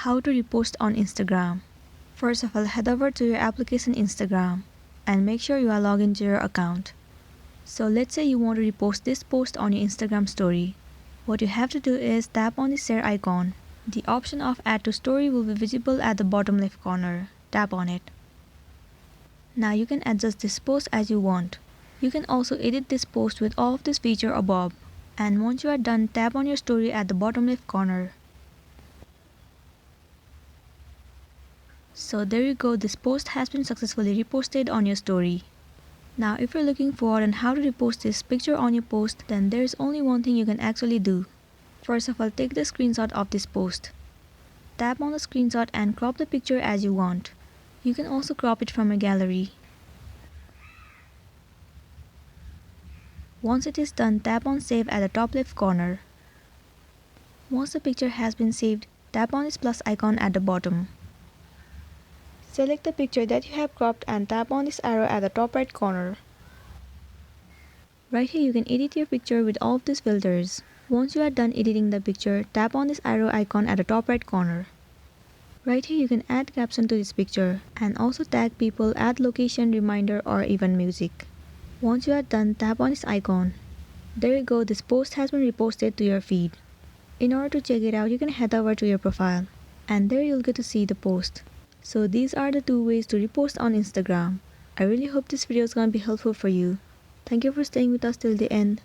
How to repost on Instagram. First of all, head over to your application Instagram and make sure you are logged into your account. So let's say you want to repost this post on your Instagram story. What you have to do is tap on the share icon. The option of add to story will be visible at the bottom left corner. Tap on it. Now you can adjust this post as you want. You can also edit this post with all of this feature above. And once you are done, tap on your story at the bottom left corner. So there you go, this post has been successfully reposted on your story. Now if you're looking for on how to repost this picture on your post, then there is only one thing you can actually do. First of all, take the screenshot of this post. Tap on the screenshot and crop the picture as you want. You can also crop it from a gallery. Once it is done, tap on save at the top left corner. Once the picture has been saved, tap on this plus icon at the bottom. Select the picture that you have cropped and tap on this arrow at the top right corner. Right here you can edit your picture with all of these filters. Once you are done editing the picture, tap on this arrow icon at the top right corner. Right here you can add caption to this picture and also tag people, add location, reminder or even music. Once you are done, tap on this icon. There you go, this post has been reposted to your feed. In order to check it out, you can head over to your profile and there you'll get to see the post. So these are the two ways to repost on Instagram. I really hope this video is going to be helpful for you. Thank you for staying with us till the end.